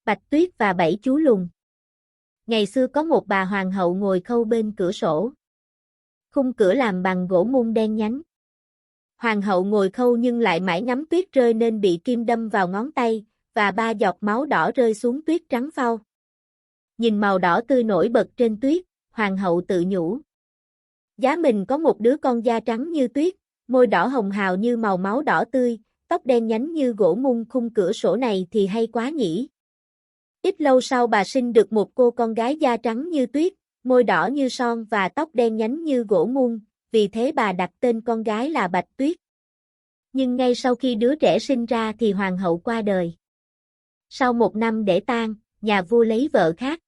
Bạch Tuyết và 7 chú lùn. Ngày xưa có một bà hoàng hậu ngồi khâu bên cửa sổ. Khung cửa làm bằng gỗ mun đen nhánh. Hoàng hậu ngồi khâu nhưng lại mãi ngắm tuyết rơi nên bị kim đâm vào ngón tay, và 3 giọt máu đỏ rơi xuống tuyết trắng phau. Nhìn màu đỏ tươi nổi bật trên tuyết, hoàng hậu tự nhủ. Giá mình có một đứa con da trắng như tuyết, môi đỏ hồng hào như màu máu đỏ tươi, tóc đen nhánh như gỗ mun khung cửa sổ này thì hay quá nhỉ. Ít lâu sau bà sinh được một cô con gái da trắng như tuyết, môi đỏ như son và tóc đen nhánh như gỗ mun, vì thế bà đặt tên con gái là Bạch Tuyết. Nhưng ngay sau khi đứa trẻ sinh ra thì hoàng hậu qua đời. Sau 1 năm để tang, nhà vua lấy vợ khác.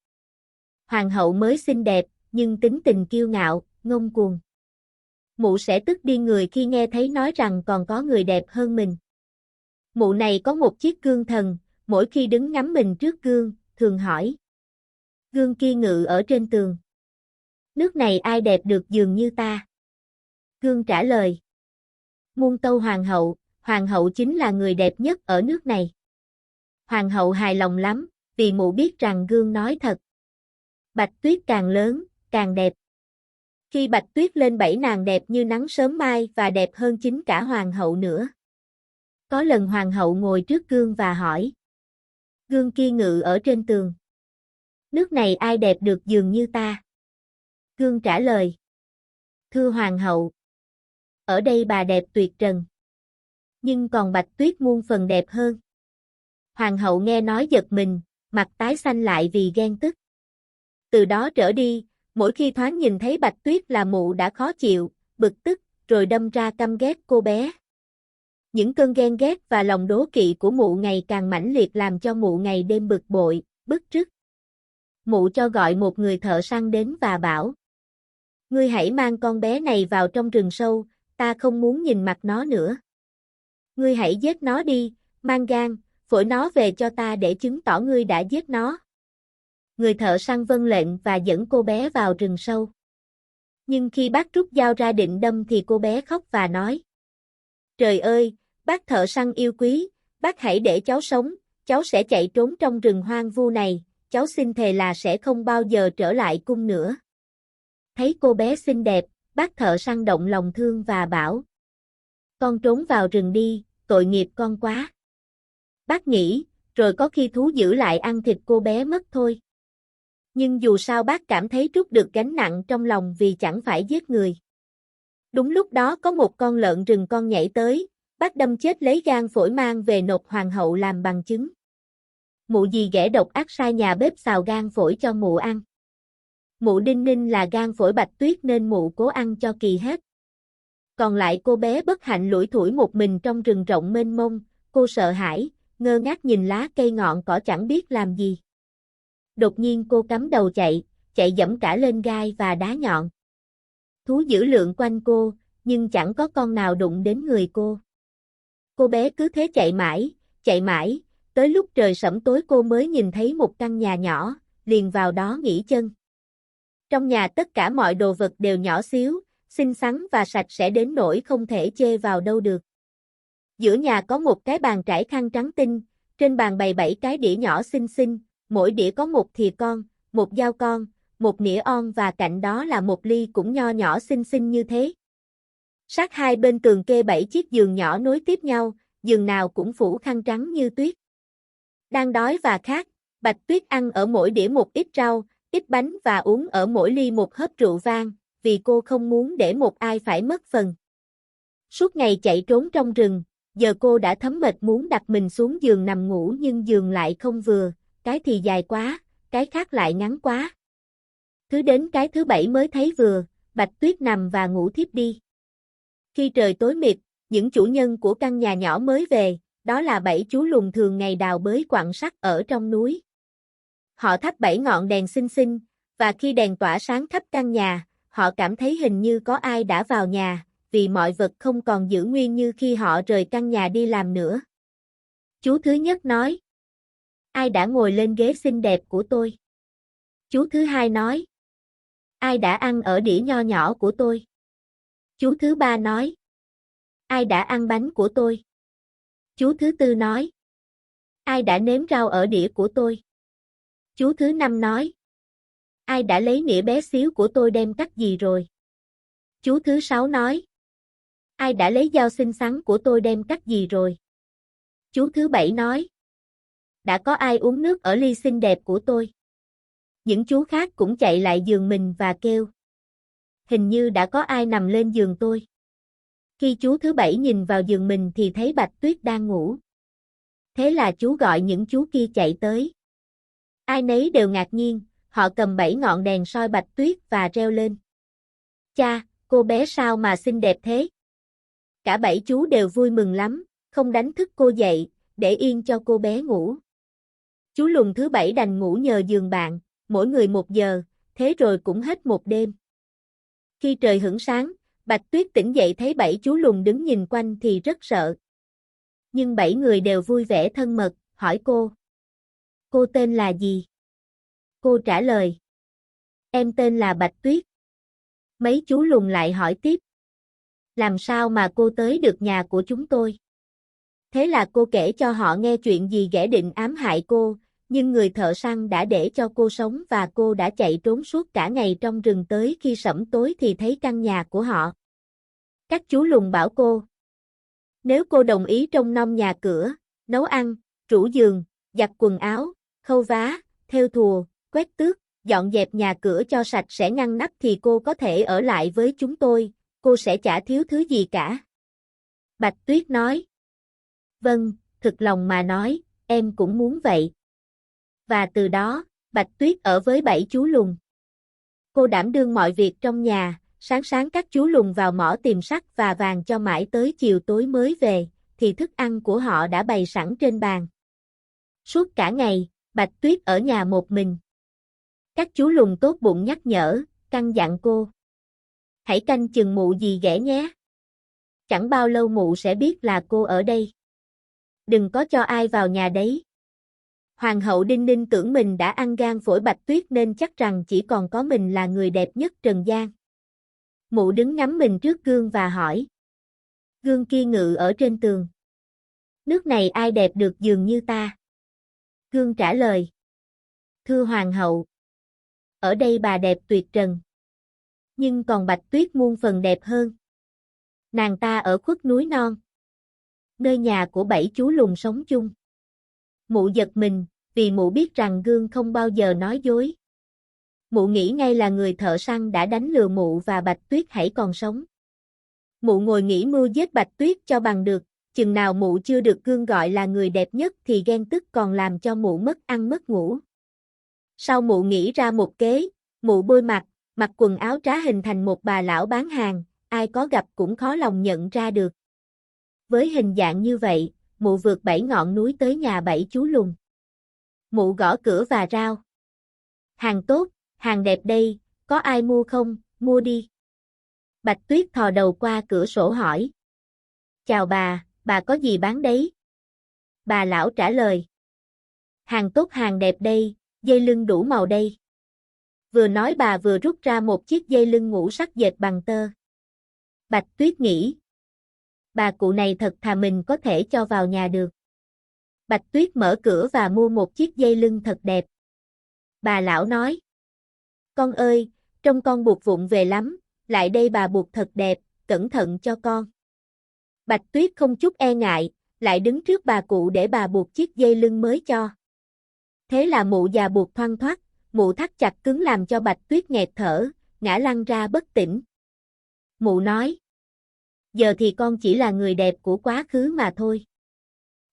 Hoàng hậu mới xinh đẹp, nhưng tính tình kiêu ngạo, ngông cuồng. Mụ sẽ tức điên người khi nghe thấy nói rằng còn có người đẹp hơn mình. Mụ này có một chiếc gương thần, mỗi khi đứng ngắm mình trước gương, thường hỏi. Gương kia ngự ở trên tường. Nước này ai đẹp được dường như ta? Gương trả lời. Muôn tâu hoàng hậu chính là người đẹp nhất ở nước này. Hoàng hậu hài lòng lắm, vì mụ biết rằng gương nói thật. Bạch Tuyết càng lớn, càng đẹp. Khi Bạch Tuyết lên 7 nàng đẹp như nắng sớm mai và đẹp hơn chính cả hoàng hậu nữa. Có lần hoàng hậu ngồi trước gương và hỏi. Gương kia ngự ở trên tường. Nước này ai đẹp được dường như ta? Gương trả lời. Thưa hoàng hậu. Ở đây bà đẹp tuyệt trần. Nhưng còn Bạch Tuyết muôn phần đẹp hơn. Hoàng hậu nghe nói giật mình, mặt tái xanh lại vì ghen tức. Từ đó trở đi, mỗi khi thoáng nhìn thấy Bạch Tuyết là mụ đã khó chịu, bực tức, rồi đâm ra căm ghét cô bé. Những cơn ghen ghét và lòng đố kỵ của mụ ngày càng mãnh liệt làm cho mụ ngày đêm bực bội, bức rứt. Mụ cho gọi một người thợ săn đến và bảo. Ngươi hãy mang con bé này vào trong rừng sâu, ta không muốn nhìn mặt nó nữa. Ngươi hãy giết nó đi, mang gan, phổi nó về cho ta để chứng tỏ ngươi đã giết nó. Người thợ săn vâng lệnh và dẫn cô bé vào rừng sâu. Nhưng khi bác rút dao ra định đâm thì cô bé khóc và nói. Trời ơi, bác thợ săn yêu quý, bác hãy để cháu sống, cháu sẽ chạy trốn trong rừng hoang vu này, cháu xin thề là sẽ không bao giờ trở lại cung nữa. Thấy cô bé xinh đẹp, bác thợ săn động lòng thương và bảo. Con trốn vào rừng đi, tội nghiệp con quá. Bác nghĩ, rồi có khi thú dữ lại ăn thịt cô bé mất thôi. Nhưng dù sao bác cảm thấy trút được gánh nặng trong lòng vì chẳng phải giết người. Đúng lúc đó có một con lợn rừng con nhảy tới, bác đâm chết lấy gan phổi mang về nộp hoàng hậu làm bằng chứng. Mụ dì ghẻ độc ác sai nhà bếp xào gan phổi cho mụ ăn. Mụ đinh ninh là gan phổi Bạch Tuyết nên mụ cố ăn cho kỳ hết. Còn lại cô bé bất hạnh lủi thủi một mình trong rừng rộng mênh mông, cô sợ hãi, ngơ ngác nhìn lá cây ngọn cỏ chẳng biết làm gì. Đột nhiên cô cắm đầu chạy dẫm cả lên gai và đá nhọn. Thú dữ lượn quanh cô, nhưng chẳng có con nào đụng đến người cô. Cô bé cứ thế chạy mãi, tới lúc trời sẫm tối cô mới nhìn thấy một căn nhà nhỏ, liền vào đó nghỉ chân. Trong nhà tất cả mọi đồ vật đều nhỏ xíu, xinh xắn và sạch sẽ đến nỗi không thể chê vào đâu được. Giữa nhà có một cái bàn trải khăn trắng tinh, trên bàn bày 7 cái đĩa nhỏ xinh xinh, mỗi đĩa có một thìa con, một dao con, một nĩa on và cạnh đó là một ly cũng nho nhỏ xinh xinh như thế. Sát hai bên tường kê 7 chiếc giường nhỏ nối tiếp nhau, giường nào cũng phủ khăn trắng như tuyết. Đang đói và khát, Bạch Tuyết ăn ở mỗi đĩa một ít rau, ít bánh và uống ở mỗi ly một hớp rượu vang, vì cô không muốn để một ai phải mất phần. Suốt ngày chạy trốn trong rừng, giờ cô đã thấm mệt muốn đặt mình xuống giường nằm ngủ nhưng giường lại không vừa, cái thì dài quá, cái khác lại ngắn quá. Thứ đến cái thứ 7 mới thấy vừa, Bạch Tuyết nằm và ngủ thiếp đi. Khi trời tối mịt, những chủ nhân của căn nhà nhỏ mới về, đó là 7 chú lùn thường ngày đào bới quặng sắt ở trong núi. Họ thắp 7 ngọn đèn xinh xinh, và khi đèn tỏa sáng khắp căn nhà, họ cảm thấy hình như có ai đã vào nhà, vì mọi vật không còn giữ nguyên như khi họ rời căn nhà đi làm nữa. Chú thứ nhất nói. Ai đã ngồi lên ghế xinh đẹp của tôi? Chú thứ hai nói. Ai đã ăn ở đĩa nho nhỏ của tôi? Chú thứ ba nói. Ai đã ăn bánh của tôi? Chú thứ tư nói. Ai đã nếm rau ở đĩa của tôi? Chú thứ năm nói. Ai đã lấy nĩa bé xíu của tôi đem cắt gì rồi? Chú thứ sáu nói. Ai đã lấy dao xinh xắn của tôi đem cắt gì rồi? Chú thứ bảy nói. Đã có ai uống nước ở ly xinh đẹp của tôi? Những chú khác cũng chạy lại giường mình và kêu. Hình như đã có ai nằm lên giường tôi. Khi chú thứ bảy nhìn vào giường mình thì thấy Bạch Tuyết đang ngủ. Thế là chú gọi những chú kia chạy tới. Ai nấy đều ngạc nhiên, họ cầm 7 ngọn đèn soi Bạch Tuyết và reo lên. Cha, cô bé sao mà xinh đẹp thế? Cả 7 chú đều vui mừng lắm, không đánh thức cô dậy, để yên cho cô bé ngủ. Chú lùn thứ 7 đành ngủ nhờ giường bạn, mỗi người 1 giờ, thế rồi cũng hết một đêm. Khi trời hửng sáng, Bạch Tuyết tỉnh dậy thấy 7 chú lùn đứng nhìn quanh thì rất sợ. Nhưng 7 người đều vui vẻ thân mật, hỏi cô. Cô tên là gì? Cô trả lời. Em tên là Bạch Tuyết. Mấy chú lùn lại hỏi tiếp. Làm sao mà cô tới được nhà của chúng tôi? Thế là cô kể cho họ nghe chuyện gì ghẻ định ám hại cô, nhưng người thợ săn đã để cho cô sống và cô đã chạy trốn suốt cả ngày trong rừng tới khi sẫm tối thì thấy căn nhà của họ. Các chú lùn bảo cô. Nếu cô đồng ý trông nom nhà cửa, nấu ăn, rũ giường, giặt quần áo, khâu vá, thêu thùa, quét tước, dọn dẹp nhà cửa cho sạch sẽ ngăn nắp thì cô có thể ở lại với chúng tôi, cô sẽ chả thiếu thứ gì cả. Bạch Tuyết nói. Vâng, thực lòng mà nói, em cũng muốn vậy. Và từ đó, Bạch Tuyết ở với 7 chú lùn. Cô đảm đương mọi việc trong nhà, sáng sáng các chú lùn vào mỏ tìm sắt và vàng cho mãi tới chiều tối mới về, thì thức ăn của họ đã bày sẵn trên bàn. Suốt cả ngày, Bạch Tuyết ở nhà một mình. Các chú lùn tốt bụng nhắc nhở, căn dặn cô. Hãy canh chừng mụ gì ghẻ nhé. Chẳng bao lâu mụ sẽ biết là cô ở đây. Đừng có cho ai vào nhà đấy. Hoàng hậu Đinh Ninh tưởng mình đã ăn gan phổi Bạch Tuyết nên chắc rằng chỉ còn có mình là người đẹp nhất trần gian. Mụ đứng ngắm mình trước gương và hỏi. Gương kia ngự ở trên tường. Nước này ai đẹp được dường như ta? Gương trả lời. Thưa hoàng hậu. Ở đây bà đẹp tuyệt trần. Nhưng còn Bạch Tuyết muôn phần đẹp hơn. Nàng ta ở khuất núi non. Nơi nhà của 7 chú lùn sống chung. Mụ giật mình, vì mụ biết rằng gương không bao giờ nói dối. Mụ nghĩ ngay là người thợ săn đã đánh lừa mụ và Bạch Tuyết hãy còn sống. Mụ ngồi nghĩ mưu giết Bạch Tuyết cho bằng được, chừng nào mụ chưa được gương gọi là người đẹp nhất thì ghen tức còn làm cho mụ mất ăn mất ngủ. Sau mụ nghĩ ra một kế, mụ bôi mặt, mặc quần áo trá hình thành một bà lão bán hàng, ai có gặp cũng khó lòng nhận ra được. Với hình dạng như vậy, mụ vượt 7 ngọn núi tới nhà 7 chú lùn. Mụ gõ cửa và rao. Hàng tốt, hàng đẹp đây, có ai mua không, mua đi. Bạch Tuyết thò đầu qua cửa sổ hỏi. Chào bà có gì bán đấy? Bà lão trả lời. Hàng tốt hàng đẹp đây, dây lưng đủ màu đây. Vừa nói bà vừa rút ra một chiếc dây lưng ngũ sắc dệt bằng tơ. Bạch Tuyết nghĩ. Bà cụ này thật thà mình có thể cho vào nhà được. Bạch Tuyết mở cửa và mua một chiếc dây lưng thật đẹp. Bà lão nói. Con ơi, trông con buộc vụng về lắm, lại đây bà buộc thật đẹp, cẩn thận cho con. Bạch Tuyết không chút e ngại, lại đứng trước bà cụ để bà buộc chiếc dây lưng mới cho. Thế là mụ già buộc thoăn thoắt, mụ thắt chặt cứng làm cho Bạch Tuyết nghẹt thở, ngã lăn ra bất tỉnh. Mụ nói. Giờ thì con chỉ là người đẹp của quá khứ mà thôi.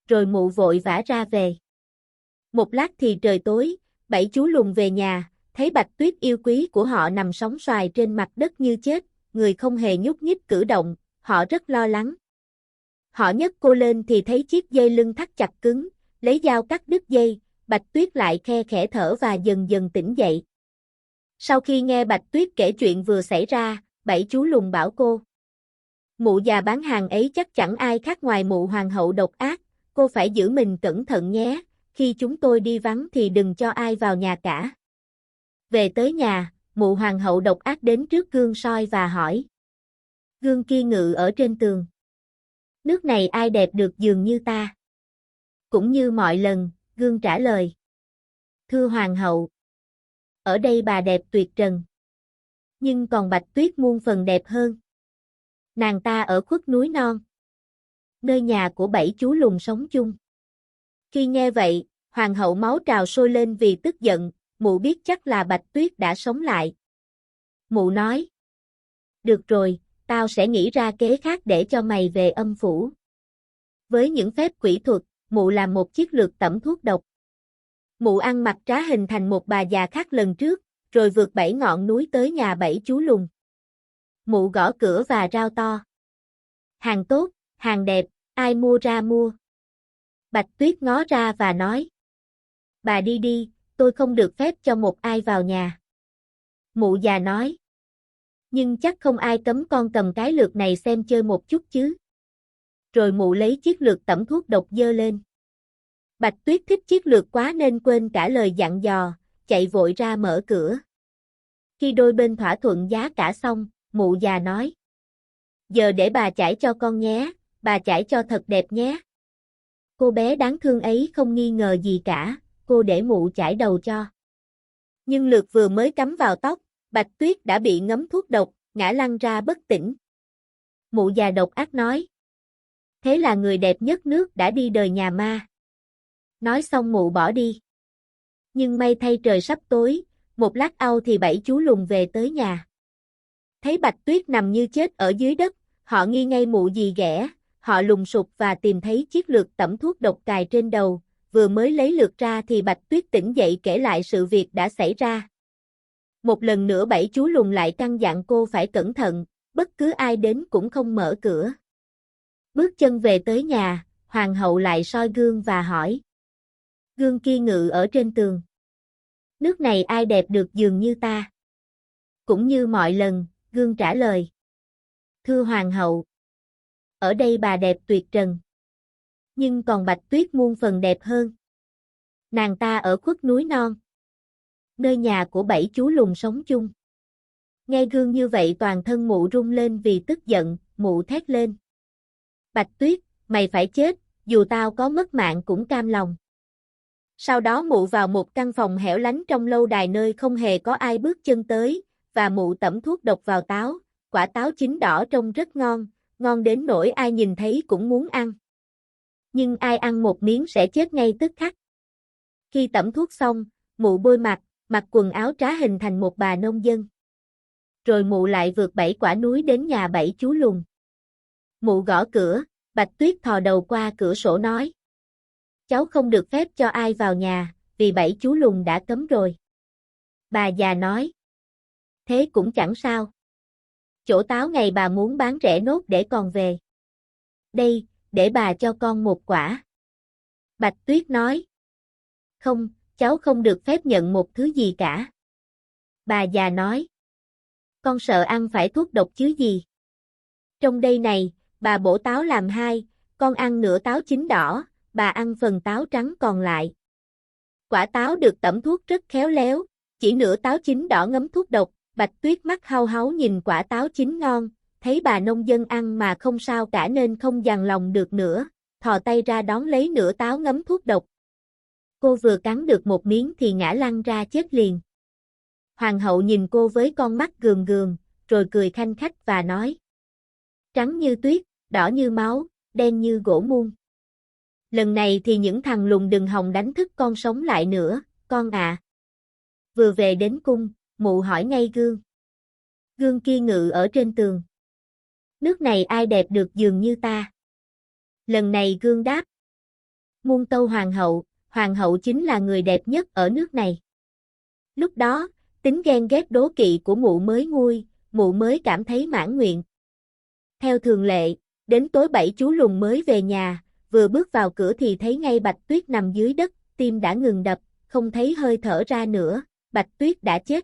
Rồi mụ vội vã ra về. Một lát thì trời tối, 7 chú lùn về nhà, thấy Bạch Tuyết yêu quý của họ nằm sóng xoài trên mặt đất như chết, người không hề nhúc nhích cử động, họ rất lo lắng. Họ nhấc cô lên thì thấy chiếc dây lưng thắt chặt cứng, lấy dao cắt đứt dây, Bạch Tuyết lại khe khẽ thở và dần dần tỉnh dậy. Sau khi nghe Bạch Tuyết kể chuyện vừa xảy ra, 7 chú lùn bảo cô. Mụ già bán hàng ấy chắc chẳng ai khác ngoài mụ hoàng hậu độc ác, cô phải giữ mình cẩn thận nhé, khi chúng tôi đi vắng thì đừng cho ai vào nhà cả. Về tới nhà, mụ hoàng hậu độc ác đến trước gương soi và hỏi. Gương kia ngự ở trên tường. Nước này ai đẹp được dường như ta? Cũng như mọi lần, gương trả lời. Thưa hoàng hậu. Ở đây bà đẹp tuyệt trần. Nhưng còn Bạch Tuyết muôn phần đẹp hơn. Nàng ta ở khuất núi non. Nơi nhà của 7 chú lùn sống chung. Khi nghe vậy, hoàng hậu máu trào sôi lên vì tức giận, mụ biết chắc là Bạch Tuyết đã sống lại. Mụ nói. Được rồi, tao sẽ nghĩ ra kế khác để cho mày về âm phủ. Với những phép quỷ thuật, mụ làm một chiếc lược tẩm thuốc độc. Mụ ăn mặc trá hình thành một bà già khác lần trước, rồi vượt 7 ngọn núi tới nhà 7 chú lùn. Mụ gõ cửa và rao to. Hàng tốt, hàng đẹp, ai mua ra mua. Bạch Tuyết ngó ra và nói. Bà đi đi, tôi không được phép cho một ai vào nhà. Mụ già nói. Nhưng chắc không ai cấm con cầm cái lược này xem chơi một chút chứ. Rồi mụ lấy chiếc lược tẩm thuốc độc dơ lên. Bạch Tuyết thích chiếc lược quá nên quên cả lời dặn dò, chạy vội ra mở cửa. Khi đôi bên thỏa thuận giá cả xong, mụ già nói. Giờ để bà chải cho con nhé, bà chải cho thật đẹp nhé. Cô bé đáng thương ấy không nghi ngờ gì cả, cô để mụ chải đầu cho. Nhưng lược vừa mới cắm vào tóc, Bạch Tuyết đã bị ngấm thuốc độc, ngã lăn ra bất tỉnh. Mụ già độc ác nói. Thế là người đẹp nhất nước đã đi đời nhà ma. Nói xong mụ bỏ đi. Nhưng may thay trời sắp tối, một lát au thì 7 chú lùn về tới nhà. Thấy Bạch Tuyết nằm như chết ở dưới đất, họ nghi ngay mụ gì ghẻ, họ lùng sục và tìm thấy chiếc lược tẩm thuốc độc cài trên đầu, vừa mới lấy lược ra thì Bạch Tuyết tỉnh dậy kể lại sự việc đã xảy ra. Một lần nữa 7 chú lùn lại căn dặn cô phải cẩn thận, bất cứ ai đến cũng không mở cửa. Bước chân về tới nhà, hoàng hậu lại soi gương và hỏi. Gương kia ngự ở trên tường. Nước này ai đẹp được dường như ta? Cũng như mọi lần, gương trả lời. Thưa hoàng hậu. Ở đây bà đẹp tuyệt trần. Nhưng còn Bạch Tuyết muôn phần đẹp hơn. Nàng ta ở khuất núi non. Nơi nhà của 7 chú lùn sống chung. Nghe gương như vậy toàn thân mụ rung lên vì tức giận, mụ thét lên. Bạch Tuyết, mày phải chết, dù tao có mất mạng cũng cam lòng. Sau đó mụ vào một căn phòng hẻo lánh trong lâu đài nơi không hề có ai bước chân tới, và mụ tẩm thuốc độc vào táo, quả táo chín đỏ trông rất ngon, ngon đến nỗi ai nhìn thấy cũng muốn ăn. Nhưng ai ăn một miếng sẽ chết ngay tức khắc. Khi tẩm thuốc xong, mụ bôi mặt, mặc quần áo trá hình thành một bà nông dân. Rồi mụ lại vượt 7 quả núi đến nhà 7 chú lùn. Mụ gõ cửa, Bạch Tuyết thò đầu qua cửa sổ nói. Cháu không được phép cho ai vào nhà, vì 7 chú lùn đã cấm rồi. Bà già nói. Thế cũng chẳng sao. Chỗ táo ngày bà muốn bán rẻ nốt để còn về. Đây, để bà cho con một quả. Bạch Tuyết nói. Không, cháu không được phép nhận một thứ gì cả. Bà già nói. Con sợ ăn phải thuốc độc chứ gì. Trong đây này, bà bổ táo làm 2, con ăn nửa táo chín đỏ, bà ăn phần táo trắng còn lại. Quả táo được tẩm thuốc rất khéo léo, chỉ nửa táo chín đỏ ngấm thuốc độc, Bạch Tuyết mắt hau háu nhìn quả táo chín ngon, thấy bà nông dân ăn mà không sao cả nên không dằn lòng được nữa, thò tay ra đón lấy nửa táo ngấm thuốc độc. Cô vừa cắn được một miếng thì ngã lăn ra chết liền. Hoàng hậu nhìn cô với con mắt gườm gườm, rồi cười khanh khách và nói. Trắng như tuyết, đỏ như máu, đen như gỗ muôn. Lần này thì những thằng lùn đừng hòng đánh thức con sống lại nữa, con à. Vừa về đến cung, mụ hỏi ngay gương. Gương kia ngự ở trên tường. Nước này ai đẹp được dường như ta? Lần này gương đáp. Muôn tâu hoàng hậu chính là người đẹp nhất ở nước này. Lúc đó, tính ghen ghét đố kỵ của mụ mới nguôi, mụ mới cảm thấy mãn nguyện. Theo thường lệ, đến tối 7 chú lùn mới về nhà, vừa bước vào cửa thì thấy ngay Bạch Tuyết nằm dưới đất, tim đã ngừng đập, không thấy hơi thở ra nữa, Bạch Tuyết đã chết.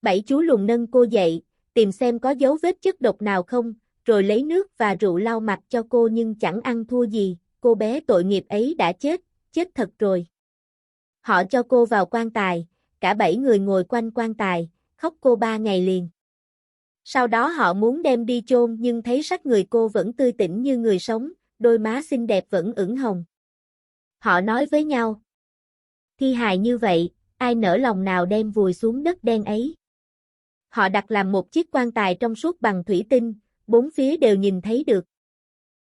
7 chú lùn nâng cô dậy, tìm xem có dấu vết chất độc nào không, rồi lấy nước và rượu lau mặt cho cô nhưng chẳng ăn thua gì, cô bé tội nghiệp ấy đã chết, chết thật rồi. Họ cho cô vào quan tài, cả 7 người ngồi quanh quan tài, khóc cô 3 ngày liền. Sau đó họ muốn đem đi chôn nhưng thấy sắc người cô vẫn tươi tỉnh như người sống, đôi má xinh đẹp vẫn ửng hồng. Họ nói với nhau. Thi hài như vậy, ai nỡ lòng nào đem vùi xuống đất đen ấy. Họ đặt làm một chiếc quan tài trong suốt bằng thủy tinh, bốn phía đều nhìn thấy được.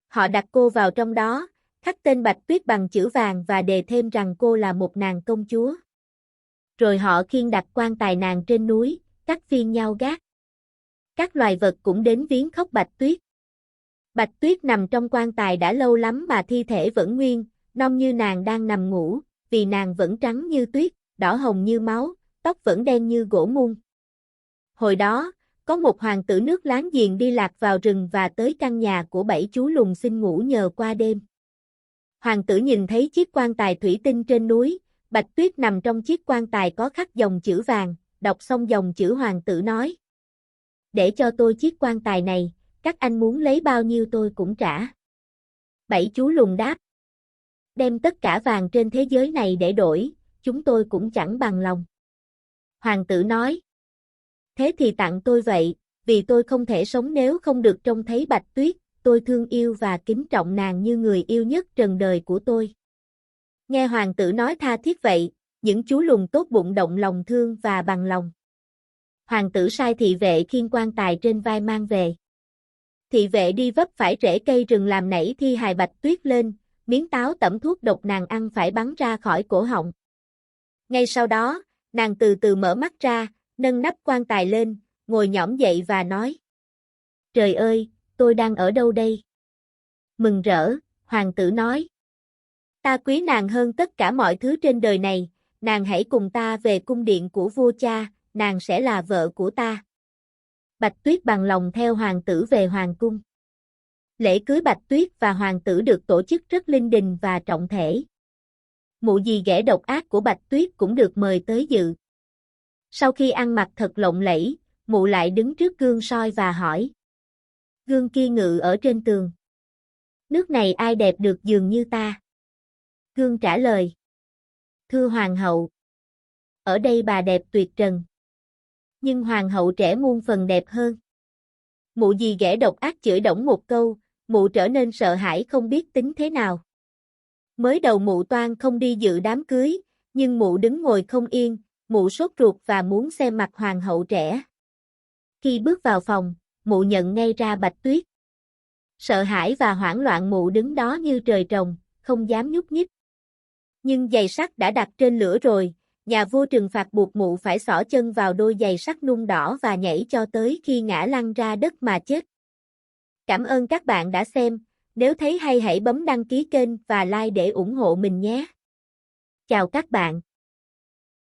Họ đặt cô vào trong đó, khắc tên Bạch Tuyết bằng chữ vàng và đề thêm rằng cô là một nàng công chúa. Rồi họ khiêng đặt quan tài nàng trên núi, cắt phiên nhau gác. Các loài vật cũng đến viếng khóc Bạch Tuyết. Bạch Tuyết nằm trong quan tài đã lâu lắm mà thi thể vẫn nguyên, non như nàng đang nằm ngủ, vì nàng vẫn trắng như tuyết, đỏ hồng như máu, tóc vẫn đen như gỗ mun. Hồi đó, có một hoàng tử nước láng giềng đi lạc vào rừng và tới căn nhà của 7 chú lùn xin ngủ nhờ qua đêm. Hoàng tử nhìn thấy chiếc quan tài thủy tinh trên núi, Bạch Tuyết nằm trong chiếc quan tài có khắc dòng chữ vàng, đọc xong dòng chữ hoàng tử nói. Để cho tôi chiếc quan tài này, các anh muốn lấy bao nhiêu tôi cũng trả. 7 chú lùn đáp. Đem tất cả vàng trên thế giới này để đổi, chúng tôi cũng chẳng bằng lòng. Hoàng tử nói. Thế thì tặng tôi vậy, vì tôi không thể sống nếu không được trông thấy Bạch Tuyết, tôi thương yêu và kính trọng nàng như người yêu nhất trần đời của tôi. Nghe hoàng tử nói tha thiết vậy, những chú lùn tốt bụng động lòng thương và bằng lòng. Hoàng tử sai thị vệ khiêng quan tài trên vai mang về. Thị vệ đi vấp phải rễ cây rừng làm nảy thi hài Bạch Tuyết lên, miếng táo tẩm thuốc độc nàng ăn phải bắn ra khỏi cổ họng. Ngay sau đó, nàng từ từ mở mắt ra, nâng nắp quan tài lên, ngồi nhõm dậy và nói. Trời ơi, tôi đang ở đâu đây? Mừng rỡ, hoàng tử nói. Ta quý nàng hơn tất cả mọi thứ trên đời này, nàng hãy cùng ta về cung điện của vua cha, nàng sẽ là vợ của ta. Bạch Tuyết bằng lòng theo hoàng tử về hoàng cung. Lễ cưới Bạch Tuyết và hoàng tử được tổ chức rất linh đình và trọng thể. Mụ dì ghẻ độc ác của Bạch Tuyết cũng được mời tới dự. Sau khi ăn mặc thật lộng lẫy, mụ lại đứng trước gương soi và hỏi. Gương kia ngự ở trên tường. Nước này ai đẹp được dường như ta? Gương trả lời. Thưa hoàng hậu. Ở đây bà đẹp tuyệt trần. Nhưng hoàng hậu trẻ muôn phần đẹp hơn. Mụ dì ghẻ độc ác chửi đổng một câu, mụ trở nên sợ hãi không biết tính thế nào. Mới đầu mụ toan không đi dự đám cưới, nhưng mụ đứng ngồi không yên, mụ sốt ruột và muốn xem mặt hoàng hậu trẻ. Khi bước vào phòng, mụ nhận ngay ra Bạch Tuyết. Sợ hãi và hoảng loạn mụ đứng đó như trời trồng, không dám nhúc nhích. Nhưng giày sắt đã đặt trên lửa rồi, nhà vua trừng phạt buộc mụ phải xỏ chân vào đôi giày sắt nung đỏ và nhảy cho tới khi ngã lăn ra đất mà chết. Cảm ơn các bạn đã xem, nếu thấy hay hãy bấm đăng ký kênh và like để ủng hộ mình nhé. Chào các bạn.